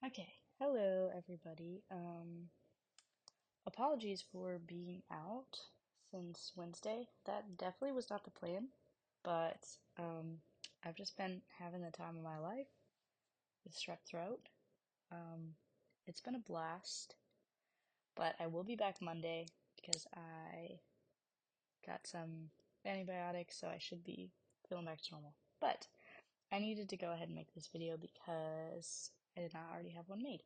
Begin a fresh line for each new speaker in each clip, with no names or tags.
Okay, hello everybody. Apologies for being out since Wednesday. That definitely was not the plan, but I've just been having the time of my life with strep throat. Um, it's been a blast, but I will be back Monday because I got some antibiotics, so I should be feeling back to normal. But I needed to go ahead and make this video because I did not already have one made.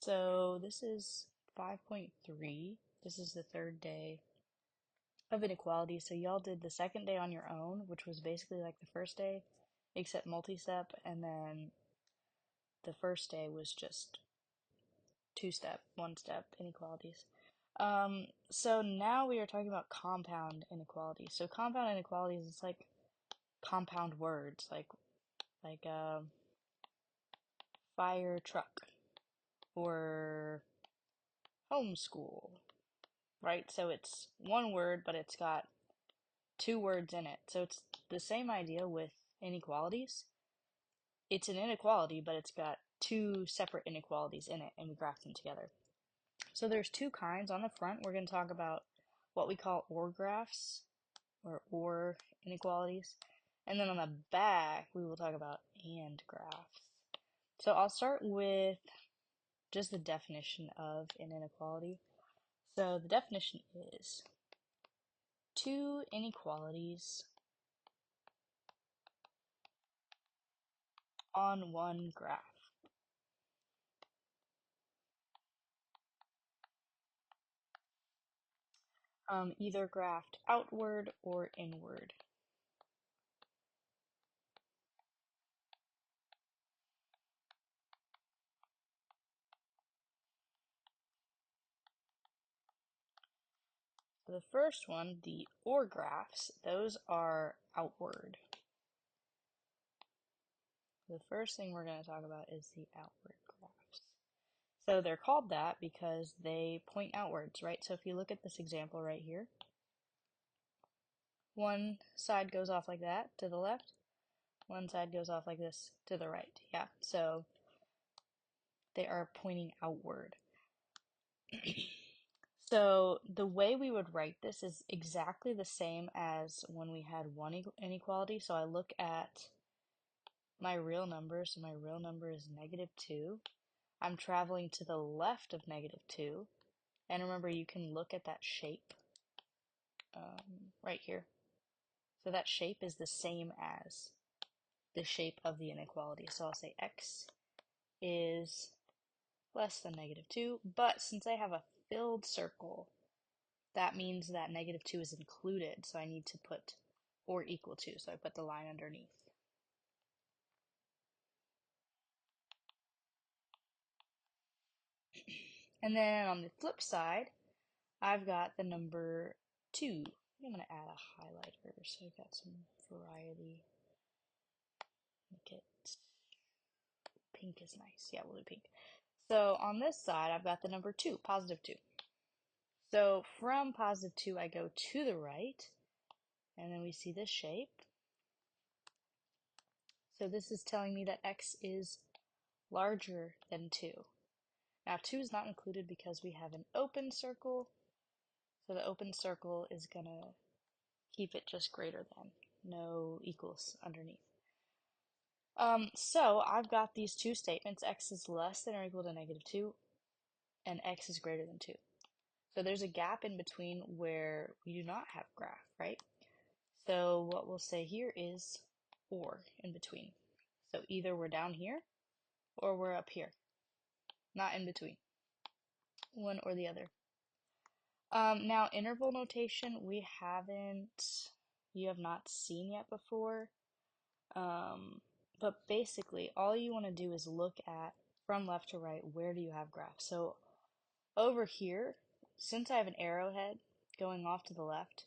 So this is 5.3. This is the third day of inequality. So y'all did the second day on your own, which was basically like the first day, except multi-step, and then the first day was just two-step, one-step inequalities. So now we are talking about compound inequalities. So compound inequalities is like compound words, like fire truck or homeschool, right? So it's one word, but it's got two words in it. So it's the same idea with inequalities. It's an inequality, but it's got two separate inequalities in it, and we graph them together. So there's two kinds. On the front, we're going to talk about what we call OR graphs, or inequalities. And then on the back, we will talk about AND graphs. So I'll start with just the definition of an inequality. So the definition is two inequalities on one graph. Either graphed outward or inward. So the first one, the OR graphs, those are outward. The first thing we're going to talk about is the outward graphs. So they're called that because they point outwards, right? So if you look at this example right here, one side goes off like that to the left, one side goes off like this to the right. Yeah, so they are pointing outward. So the way we would write this is exactly the same as when we had one inequality. So I look at my real number. So my real number is -2. I'm traveling to the left of -2. And remember, you can look at that shape right here. So that shape is the same as the shape of the inequality. So I'll say x is less than -2. But since I have a filled circle, that means that -2 is included, so I need to put or equal to, so I put the line underneath. And then on the flip side, I've got the number 2. I'm going to add a highlighter so I've got some variety. Make it pink is nice. Yeah, we'll do pink. So on this side, I've got the number 2, +2. So from +2, I go to the right, and then we see this shape. So this is telling me that x is larger than 2. Now 2 is not included because we have an open circle, so the open circle is going to keep it just greater than, no equals underneath. So I've got these two statements, x is less than or equal to -2, and x is greater than 2. So there's a gap in between where we do not have graph, right? So what we'll say here is or in between. So either we're down here or we're up here, not in between, one or the other. Now interval notation you have not seen yet before. But basically all you want to do is look at from left to right, where do you have graphs? So over here, since I have an arrowhead going off to the left,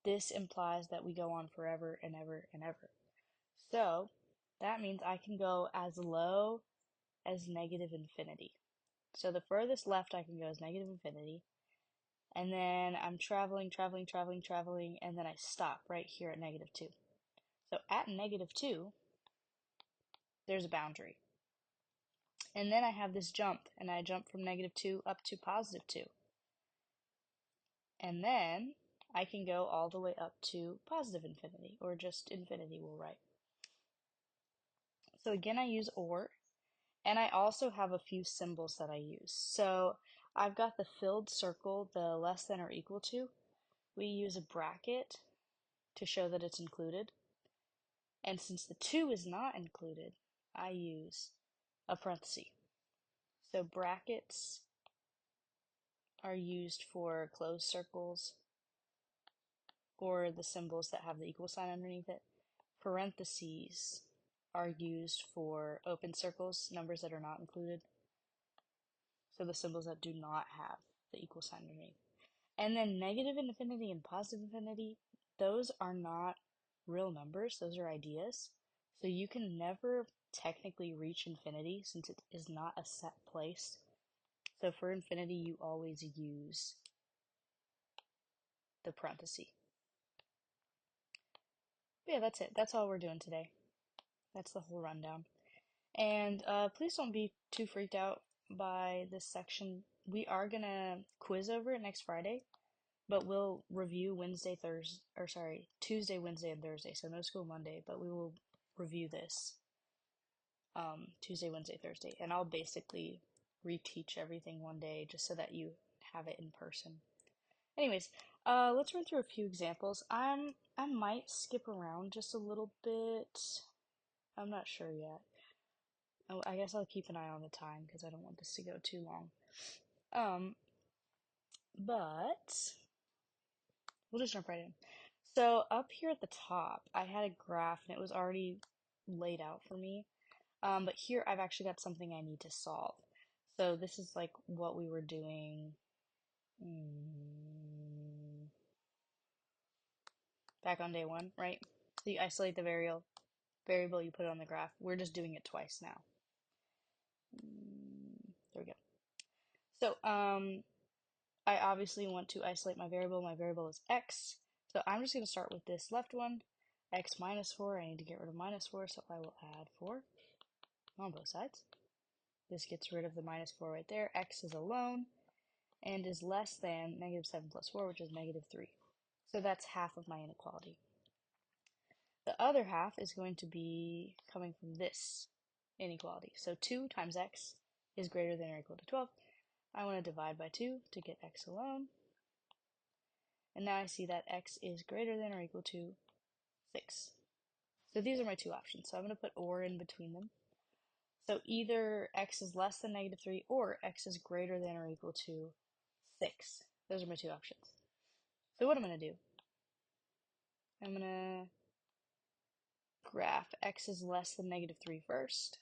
this implies that we go on forever and ever and ever. So that means I can go as low as -infinity. So the furthest left I can go is -infinity. And then I'm traveling, traveling, traveling, traveling, and then I stop right here at -2. So at -2, there's a boundary. And then I have this jump, and I jump from -2 up to +2. And then I can go all the way up to positive infinity, or just infinity we'll write. So again, I use or, and I also have a few symbols that I use. So I've got the filled circle, the less than or equal to. We use a bracket to show that it's included. And since the 2 is not included, I use a parenthesis. So brackets are used for closed circles or the symbols that have the equal sign underneath it. Parentheses are used for open circles, numbers that are not included. So the symbols that do not have the equal sign underneath. And then negative infinity and positive infinity, those are not real numbers, those are ideas. So you can never technically reach infinity since it is not a set place. So for infinity, you always use the parenthesis. But yeah, that's it. That's all we're doing today. That's the whole rundown. And please don't be too freaked out by this section. We are gonna quiz over it next Friday, but we'll review Tuesday, Wednesday, and Thursday. So no school Monday, but we will review this Tuesday, Wednesday, Thursday, and I'll basically reteach everything one day just so that you have it in person. Anyways, let's run through a few examples. I might skip around just a little bit. I'm not sure yet. Oh, I guess I'll keep an eye on the time because I don't want this to go too long. But we'll just jump right in. So up here at the top, I had a graph and it was already laid out for me. But here I've actually got something I need to solve. So this is like what we were doing back on day one, right? So you isolate the variable, you put it on the graph. We're just doing it twice now. There we go. So I obviously want to isolate my variable. My variable is x. So I'm just going to start with this left one, x minus 4. I need to get rid of minus 4, so I will add 4 on both sides. This gets rid of the minus 4 right there. X is alone and is less than -7 plus 4, which is -3. So that's half of my inequality. The other half is going to be coming from this inequality. So 2 times x is greater than or equal to 12. I want to divide by 2 to get x alone. And now I see that x is greater than or equal to 6. So these are my two options. So I'm going to put or in between them. So either x is less than -3 or x is greater than or equal to 6. Those are my two options. So what I'm going to do, I'm going to graph x is less than -3 first.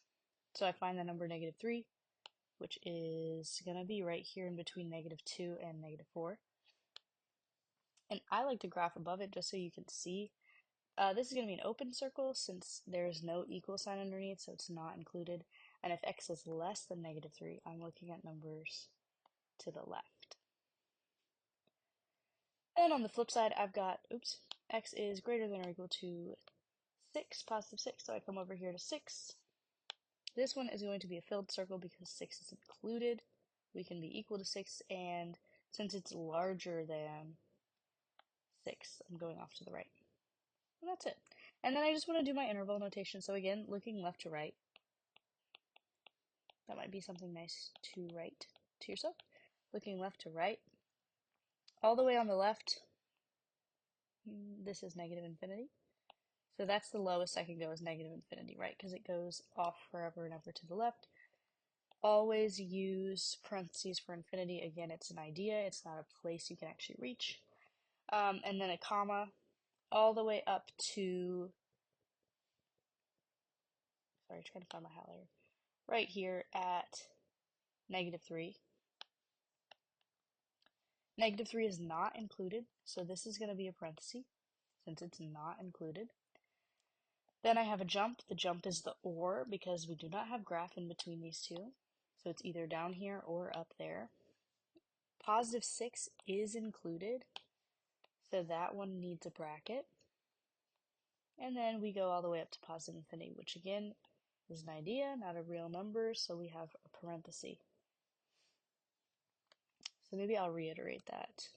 So I find the number -3, which is going to be right here in between -2 and -4. And I like to graph above it just so you can see. This is going to be an open circle since there's no equal sign underneath, so it's not included. And if x is less than -3, I'm looking at numbers to the left. And on the flip side, I've got, x is greater than or equal to 6, positive 6. So I come over here to 6. This one is going to be a filled circle because 6 is included. We can be equal to 6, and since it's larger than 6, I'm going off to the right. And that's it. And then I just want to do my interval notation. So again, looking left to right. That might be something nice to write to yourself. Looking left to right. All the way on the left, this is negative infinity. So that's the lowest I can go is negative infinity, right? Because it goes off forever and ever to the left. Always use parentheses for infinity. Again, it's an idea. It's not a place you can actually reach. And then a comma all the way up to, sorry, trying to find my highlighter. Right here at -3. -3 is not included, so this is going to be a parenthesis since it's not included. Then I have a jump. The jump is the or because we do not have graph in between these two. So it's either down here or up there. Positive 6 is included, so that one needs a bracket. And then we go all the way up to positive infinity, which again is an idea, not a real number, so we have a parenthesis. So maybe I'll reiterate that.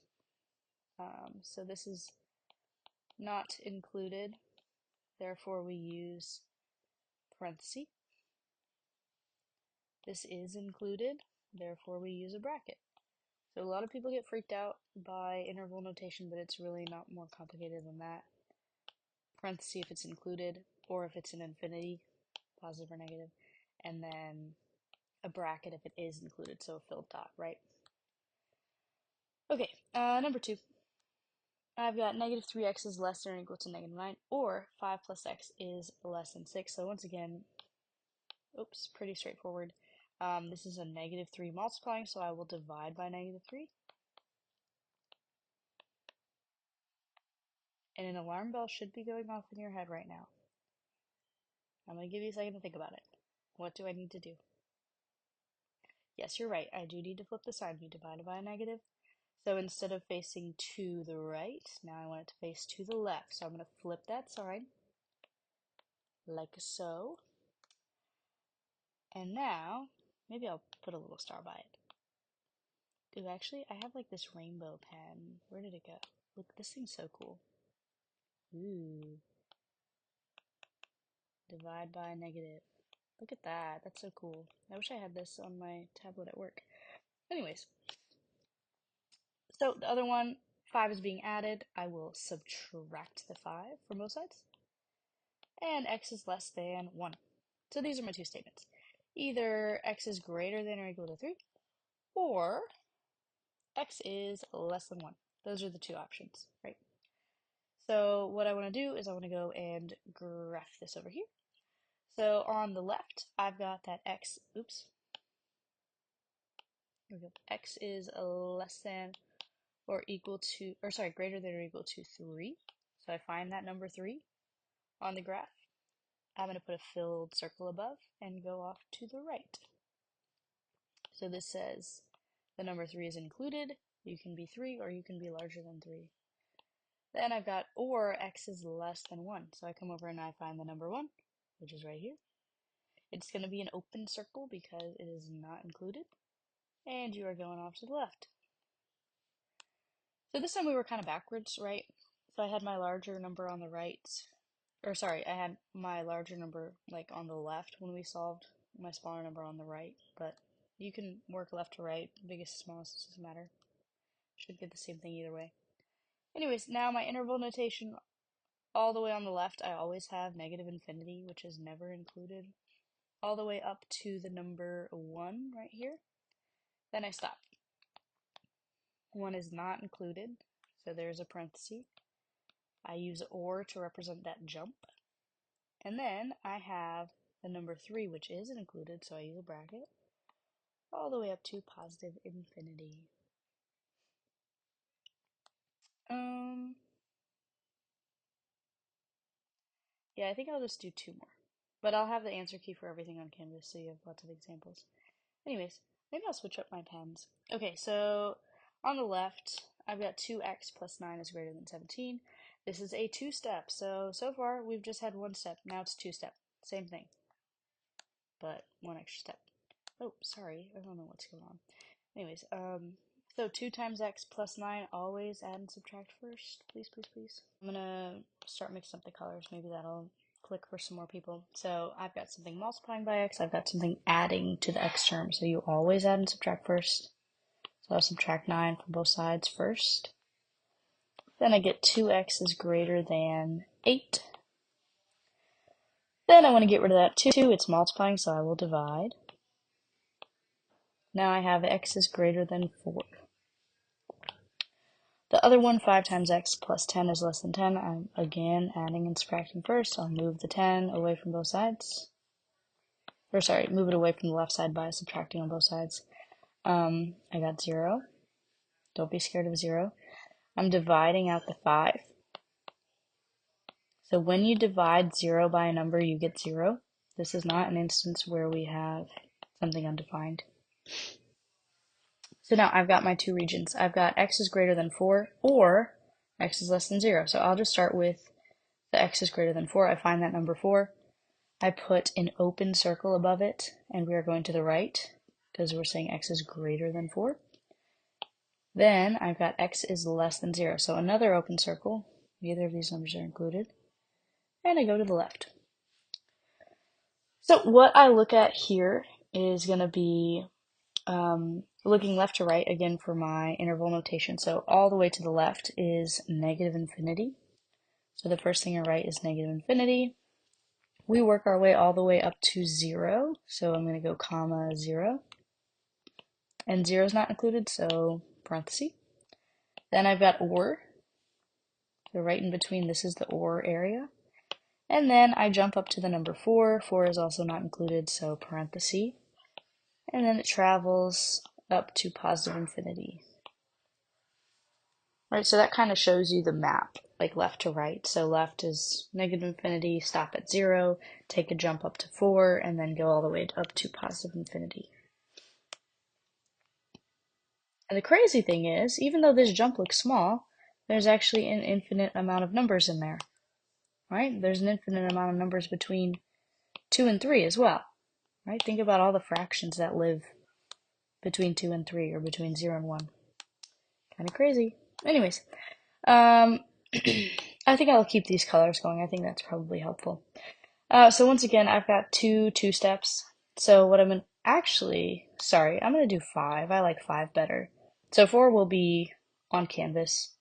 So this is not included, therefore we use parenthesis. This is included, therefore we use a bracket. So a lot of people get freaked out by interval notation, but it's really not more complicated than that. Parenthesis if it's included, or if it's an infinity, positive or negative, and then a bracket if it is included, so a filled dot, right? Okay, number 2. I've got negative 3x is less than or equal to negative 9, or 5 plus x is less than 6. So once again, oops, pretty straightforward. This is a negative 3 multiplying, so I will divide by negative 3. And an alarm bell should be going off in your head right now. I'm going to give you a second to think about it. What do I need to do? Yes, you're right. I do need to flip the sign. We divided by a negative. So instead of facing to the right, now I want it to face to the left. So I'm going to flip that sign, like so. And now, maybe I'll put a little star by it. Ooh, actually, I have like this rainbow pen. Where did it go? Look, this thing's so cool. Ooh. Divide by negative. Look at that. That's so cool. I wish I had this on my tablet at work. Anyways. So the other one, 5 is being added. I will subtract the 5 from both sides. And x is less than 1. So these are my two statements. Either x is greater than or equal to 3, or x is less than 1. Those are the two options, right? So what I want to do is I want to go and graph this over here. So on the left, I've got that x, oops, here we go. X is less than or equal to, or sorry, greater than or equal to 3. So I find that number 3 on the graph. I'm going to put a filled circle above and go off to the right. So this says the number 3 is included. You can be 3 or you can be larger than 3. Then I've got or x is less than 1. So I come over and I find the number 1, which is right here. It's going to be an open circle because it is not included. And you are going off to the left. So this time we were kind of backwards, right? So I had my larger number on the right, or sorry, I had my larger number like on the left when we solved, my smaller number on the right, but you can work left to right, biggest, smallest, doesn't matter. Should get the same thing either way. Anyways, now my interval notation, all the way on the left, I always have negative infinity, which is never included, all the way up to the number 1 right here. Then I stop. 1 is not included, so there's a parenthesis. I use or to represent that jump. And then I have the number 3, which is included, so I use a bracket, all the way up to positive infinity. Yeah, I think I'll just do 2 more. But I'll have the answer key for everything on Canvas, so you have lots of examples. Anyways, maybe I'll switch up my pens. Okay, so on the left, I've got 2x plus 9 is greater than 17. This is a 2-step, so far we've just had 1 step. Now it's 2-step. Same thing, but 1 extra step. Oh, sorry, I don't know what's going on. Anyways, so 2 times x plus 9, always add and subtract first. Please, please, please. I'm gonna start mixing up the colors. Maybe that'll click for some more people. So I've got something multiplying by x. I've got something adding to the x term. So you always add and subtract first. So I'll subtract 9 from both sides first. Then I get 2x is greater than 8. Then I want to get rid of that 2. It's multiplying, so I will divide. Now I have x is greater than 4. The other one, 5 times x plus 10 is less than 10. I'm again adding and subtracting first. I'll move the 10 away from both sides. Or sorry, move it away from the left side by subtracting on both sides. I got 0. Don't be scared of 0. I'm dividing out the 5. So when you divide 0 by a number, you get 0. This is not an instance where we have something undefined. So now I've got my 2 regions. I've got x is greater than 4 or x is less than 0. So I'll just start with the x is greater than 4. I find that number 4. I put an open circle above it, and we are going to the right because we're saying x is greater than 4. Then I've got x is less than 0, so another open circle. Neither of these numbers are included. And I go to the left. So what I look at here is going to be looking left to right again for my interval notation. So all the way to the left is negative infinity. So the first thing I write is negative infinity. We work our way all the way up to 0. So I'm going to go comma 0. And 0 is not included, so parenthesis. Then I've got or. So right in between, this is the or area. And then I jump up to the number 4. 4 is also not included, so parenthesis. And then it travels up to positive infinity. Right, so that kind of shows you the map, like left to right. So left is negative infinity, stop at 0, take a jump up to 4, and then go all the way up to positive infinity. And the crazy thing is, even though this jump looks small, there's actually an infinite amount of numbers in there. Right? There's an infinite amount of numbers between 2 and 3 as well. Right? Think about all the fractions that live between 2 and 3, or between 0 and 1. Kind of crazy. Anyways, I think I'll keep these colors going. I think that's probably helpful. So once again, I've got two steps. So what I'm going to I'm going to do 5. I like 5 better. So 4 will be on Canvas.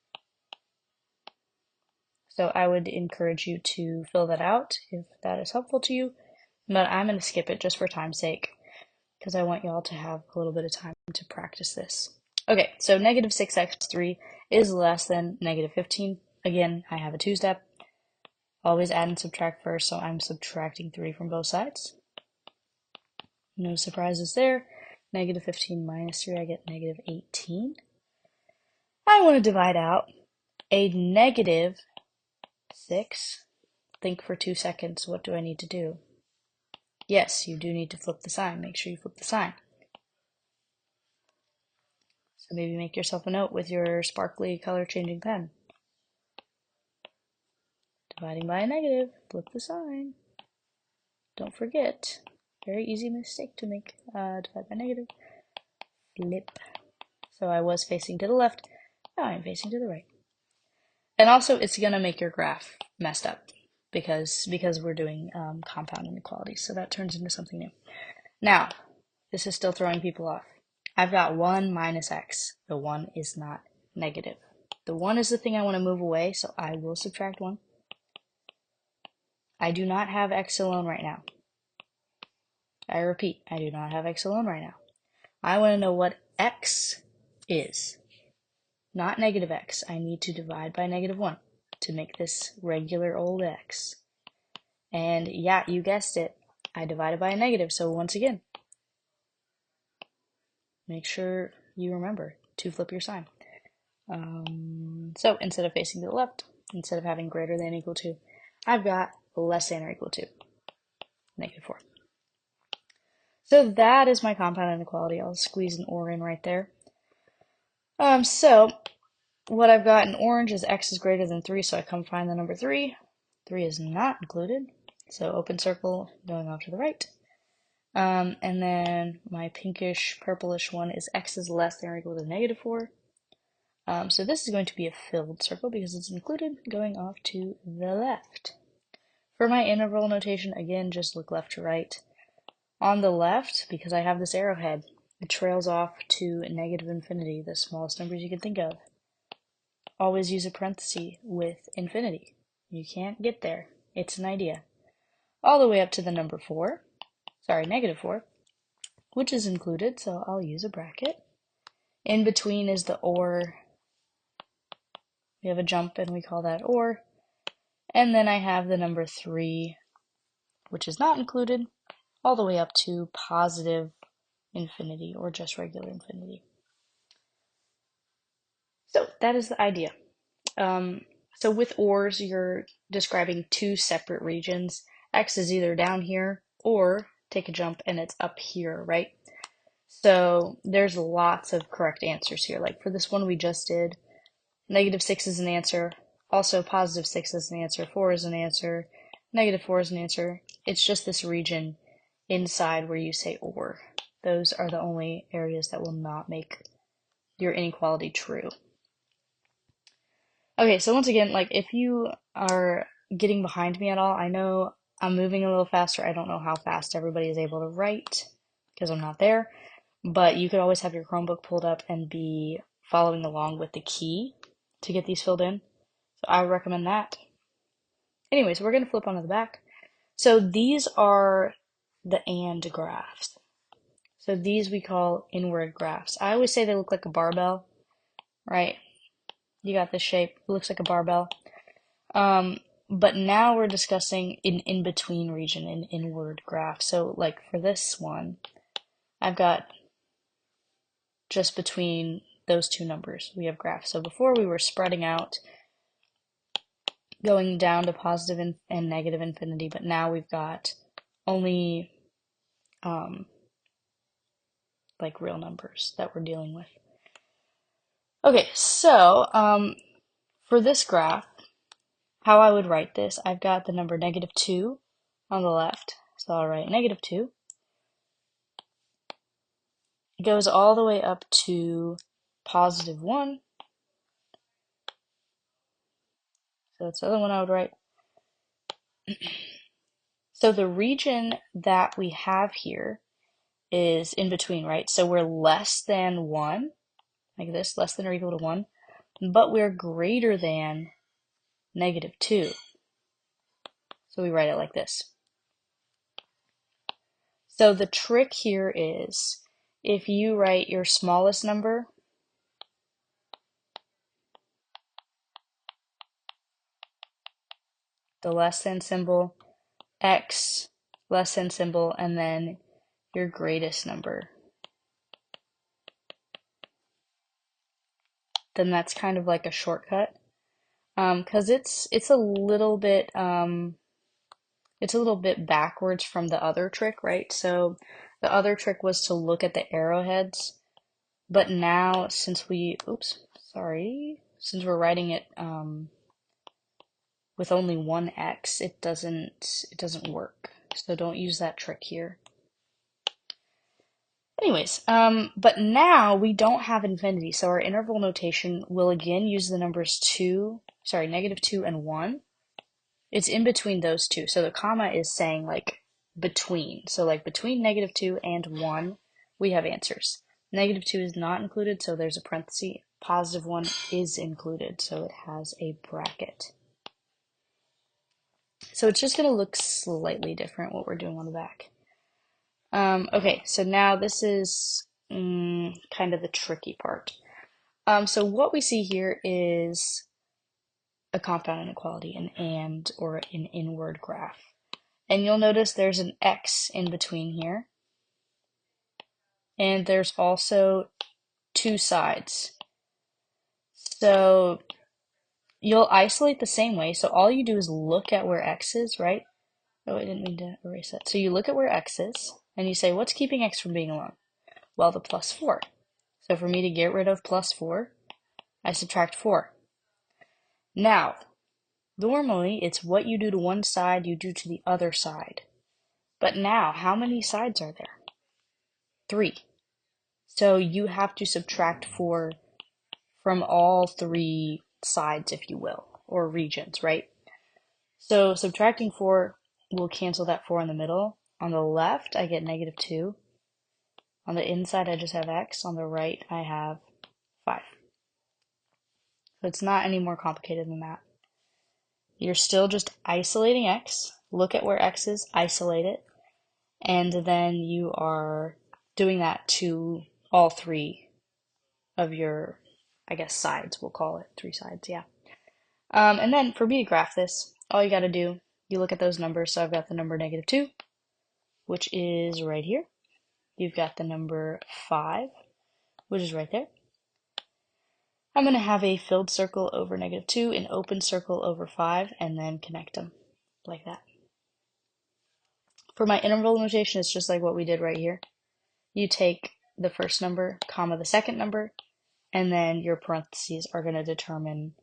So I would encourage you to fill that out if that is helpful to you. But I'm going to skip it just for time's sake, because I want y'all to have a little bit of time to practice this. Okay, so negative 6x3 is less than negative 15. Again, I have a 2-step. Always add and subtract first, so I'm subtracting 3 from both sides. No surprises there. Negative 15 minus 3, I get negative 18. I want to divide out a negative 6. Think for 2 seconds, what do I need to do? Yes, you do need to flip the sign. Make sure you flip the sign. So maybe make yourself a note with your sparkly color changing pen. Dividing by a negative, flip the sign. Don't forget, very easy mistake to make, divide by negative, flip. So I was facing to the left, now I'm facing to the right. And also it's gonna make your graph messed up because we're doing compound inequalities, so that turns into something new. Now, this is still throwing people off. I've got 1 minus x. The 1 is not negative. The 1 is the thing I want to move away, so I will subtract 1. I do not have x alone right now. I repeat, I do not have x alone right now. I want to know what x is. Not negative x. I need to divide by negative 1 to make this regular old x. And yeah, you guessed it. I divided by a negative, so once again, make sure you remember to flip your sign. So instead of facing to the left, instead of having greater than or equal to, I've got less than or equal to negative 4. So that is my compound inequality. I'll squeeze an or in right there. So what I've got in orange is x is greater than 3, so I come find the number 3. 3 is not included, so open circle going off to the right. And then my pinkish purplish one is x is less than or equal to negative 4. So this is going to be a filled circle because it's included, going off to the left. For my interval notation, again, just look left to right. On the left, because I have this arrowhead, it trails off to negative infinity, the smallest numbers you can think of. Always use a parenthesis with infinity. You can't get there. It's an idea. All the way up to the number 4, negative 4, which is included, so I'll use a bracket. In between is the or. We have a jump and we call that or. And then I have the number 3, which is not included, all the way up to positive infinity or just regular infinity. So that is the idea. So with ors, you're describing 2 separate regions. X is either down here or take a jump and it's up here, right? So there's lots of correct answers here. Like for this one we just did, negative 6 is an answer. Also positive 6 is an answer. 4 is an answer. -4 is an answer. It's just this region inside where you say or. Those are the only areas that will not make your inequality true. Okay, so once again, like if you are getting behind me at all, I know I'm moving a little faster. I don't know how fast everybody is able to write because I'm not there, but you could always have your Chromebook pulled up and be following along with the key to get these filled in. So I would recommend that. Anyways, we're going to flip onto the back. So these are the and graphs. So these we call inward graphs. I always say they look like a barbell, right? You got this shape, it looks like a barbell. But now we're discussing an in-between region, an inward graph. So like for this one, I've got just between those two numbers, we have graphs. So before we were spreading out, going down to positive and negative infinity, but now we've got only like real numbers that we're dealing with. Okay, so for this graph, how I would write this, I've got the number -2 on the left, so I'll write -2. It goes all the way up to +1, so that's the other one I would write. So the region that we have here is in between, right? So we're less than 1, like this, less than or equal to 1, but we're greater than -2. So we write it like this. So the trick here is if you write your smallest number, the less than symbol, x, less than symbol, and then your greatest number, then that's kind of like a shortcut. Because it's a little bit backwards from the other trick, right? So the other trick was to look at the arrowheads, but now since we're writing it with only one x, it doesn't work. So don't use that trick here. Anyways, but now we don't have infinity, so our interval notation will again use the numbers -2 and 1. It's in between those two, so the comma is saying like between. So like between -2 and 1, we have answers. -2 is not included, so there's a parenthesis. +1 is included, so it has a bracket. So it's just going to look slightly different what we're doing on the back. Okay, so now this is kind of the tricky part. So what we see here is a compound inequality, or an inward graph. And you'll notice there's an x in between here. And there's also two sides. So you'll isolate the same way. So all you do is look at where x is, right? Oh, I didn't mean to erase that. So you look at where x is, and you say, what's keeping x from being alone? Well, the +4. So for me to get rid of +4, I subtract 4. Now, normally it's what you do to one side, you do to the other side. But now, how many sides are there? 3. So you have to subtract 4 from all 3 sides, if you will, or regions, right? So subtracting 4 will cancel that 4 in the middle. On the left, I get -2. On the inside, I just have x. On the right, I have 5. So it's not any more complicated than that. You're still just isolating x. Look at where x is, isolate it, and then you are doing that to all 3 of your, I guess, sides, we'll call it 3 sides, yeah. And then for me to graph this, all you got to do, you look at those numbers. So I've got the number -2, which is right here. You've got the number 5, which is right there. I'm going to have a filled circle over -2, an open circle over 5, and then connect them like that. For my interval notation, it's just like what we did right here. You take the first number, comma the second number, and then your parentheses are going to determine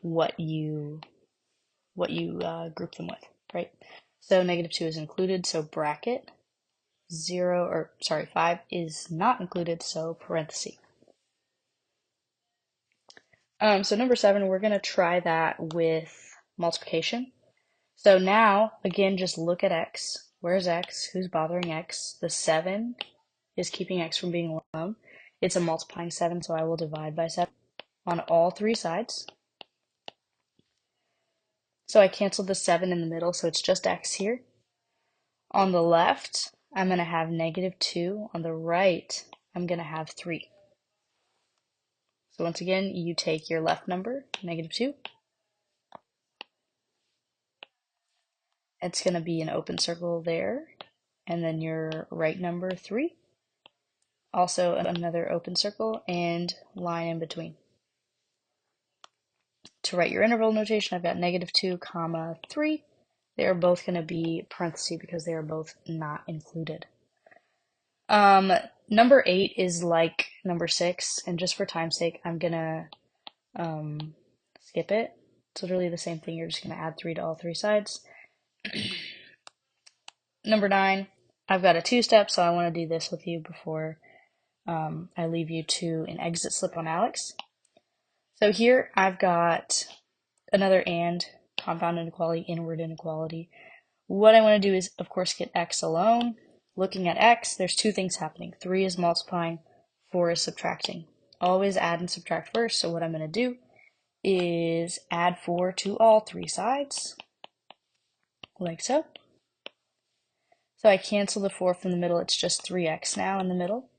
what you group them with, right? So -2 is included, so bracket. 5 is not included, so parenthesis. So number 7, we're going to try that with multiplication. So now, again, just look at x. Where's x? Who's bothering x? The 7 is keeping x from being alone. It's a multiplying 7, so I will divide by 7 on all 3 sides. So I canceled the 7 in the middle, so it's just x here. On the left, I'm going to have -2. On the right, I'm going to have 3. So once again, you take your left number, -2. It's going to be an open circle there. And then your right number, 3. Also another open circle and line in between. To write your interval notation, I've got -2, comma 3. They are both going to be parentheses because they are both not included. Number 8 is like number 6, and just for time's sake, I'm gonna skip it. It's literally the same thing. You're just gonna add 3 to all 3 sides. Number 9, I've got a 2-step, so I want to do this with you before I leave you to an exit slip on Alex. So here I've got another and, compound inequality, inward inequality. What I want to do is, of course, get x alone. Looking at x, there's 2 things happening. 3 is multiplying, 4 is subtracting. Always add and subtract first, so what I'm going to do is add 4 to all 3 sides, like so. So I cancel the 4 from the middle, it's just 3x now in the middle.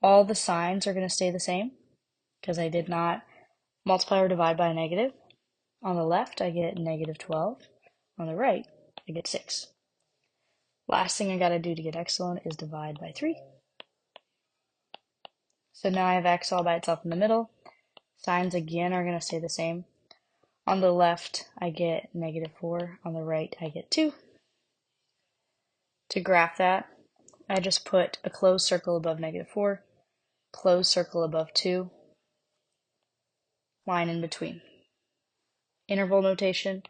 All the signs are going to stay the same, because I did not multiply or divide by a negative. On the left, I get -12. On the right, I get 6. Last thing I gotta do to get x alone is divide by 3. So now I have x all by itself in the middle. Signs again are gonna stay the same. On the left, I get -4. On the right, I get 2. To graph that, I just put a closed circle above -4, closed circle above 2, line in between. Interval notation,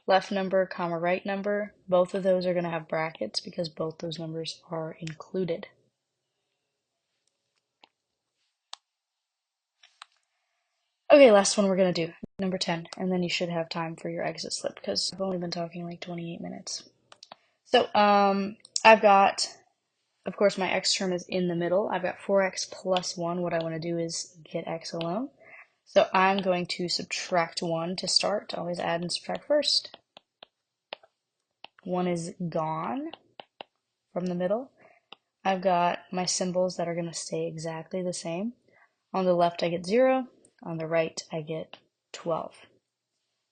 left number, comma, right number. Both of those are going to have brackets because both those numbers are included. Okay, last one we're going to do, number 10, and then you should have time for your exit slip because I've only been talking like 28 minutes. So I've got, of course, my x term is in the middle. I've got 4x plus 1. What I want to do is get x alone. So I'm going to subtract 1 to start. Always add and subtract first. 1 is gone from the middle. I've got my symbols that are going to stay exactly the same. On the left, I get 0. On the right, I get 12.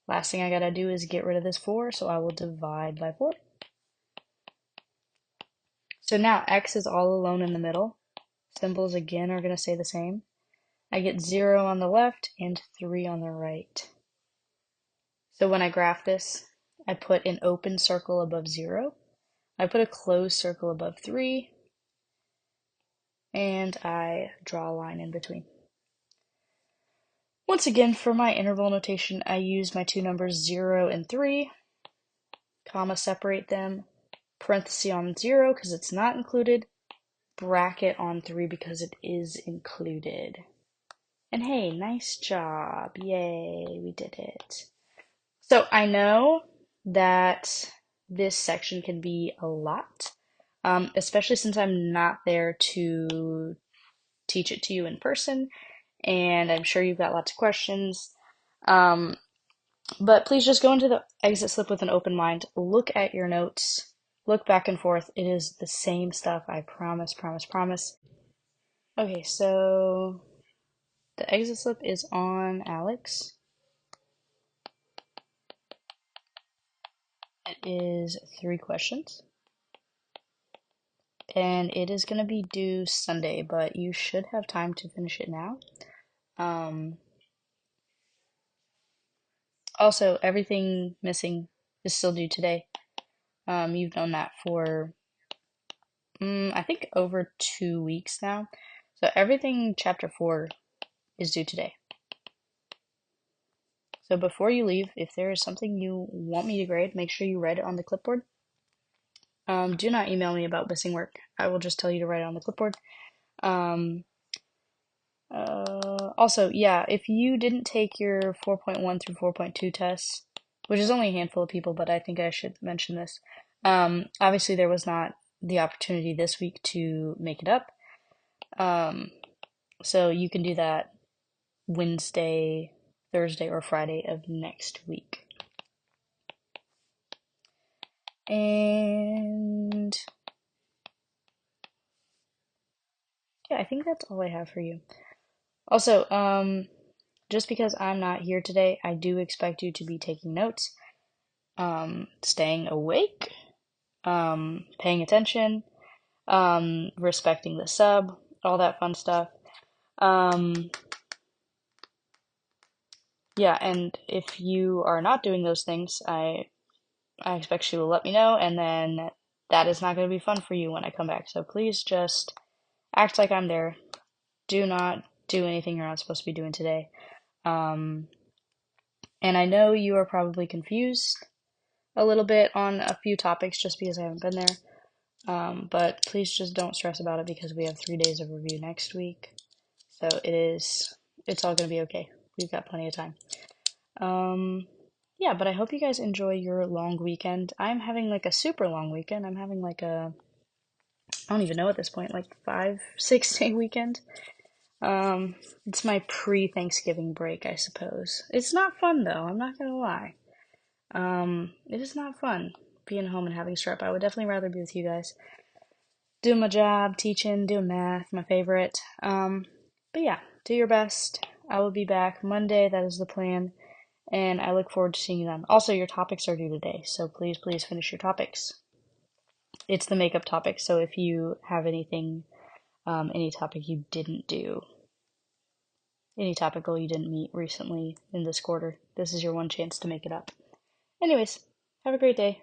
Last thing I got to do is get rid of this 4, so I will divide by 4. So now x is all alone in the middle. Symbols again are going to stay the same. I get 0 on the left and 3 on the right. So when I graph this, I put an open circle above 0. I put a closed circle above 3. And I draw a line in between. Once again, for my interval notation, I use my 2 numbers 0 and 3, comma, separate them, parenthesis on 0 because it's not included, bracket on 3 because it is included. And hey, nice job. Yay, we did it. So I know that this section can be a lot, especially since I'm not there to teach it to you in person, and I'm sure you've got lots of questions. But please just go into the exit slip with an open mind. Look at your notes. Look back and forth. It is the same stuff, I promise, promise, promise. Okay, so the exit slip is on Alex. It is 3 questions. And it is going to be due Sunday, but you should have time to finish it now. Also, everything missing is still due today. You've known that for, I think, over 2 weeks now. So everything chapter 4 is due today. So before you leave, if there is something you want me to grade, make sure you write it on the clipboard. Do not email me about missing work. I will just tell you to write it on the clipboard. Um, Also, yeah, if you didn't take your 4.1 through 4.2 tests, which is only a handful of people, but I think I should mention this. Obviously, there was not the opportunity this week to make it up. So you can do that Wednesday, Thursday, or Friday of next week. And yeah, I think that's all I have for you. Also, just because I'm not here today, I do expect you to be taking notes, staying awake, paying attention, respecting the sub, all that fun stuff. Um, yeah, and if you are not doing those things, I expect you to let me know, and then that is not going to be fun for you when I come back. So please just act like I'm there. Do not do anything you're not supposed to be doing today. Um, and I know you are probably confused a little bit on a few topics just because I haven't been there. But please just don't stress about it because we have 3 days of review next week. So it's all going to be okay. We've got plenty of time. Yeah, but I hope you guys enjoy your long weekend. I'm having like a super long weekend. I'm having like I don't even know at this point, like 5, 6 day weekend. It's my pre-Thanksgiving break, I suppose. It's not fun though, I'm not gonna lie. It is not fun being home and having strep. I would definitely rather be with you guys. Doing my job, teaching, doing math, my favorite. But yeah, do your best. I will be back Monday, that is the plan, and I look forward to seeing you then. Also, your topics are due today, so please, please finish your topics. It's the makeup topic, so if you have anything, any topic you didn't do, any topic goal you didn't meet recently in this quarter, this is your one chance to make it up. Anyways, have a great day.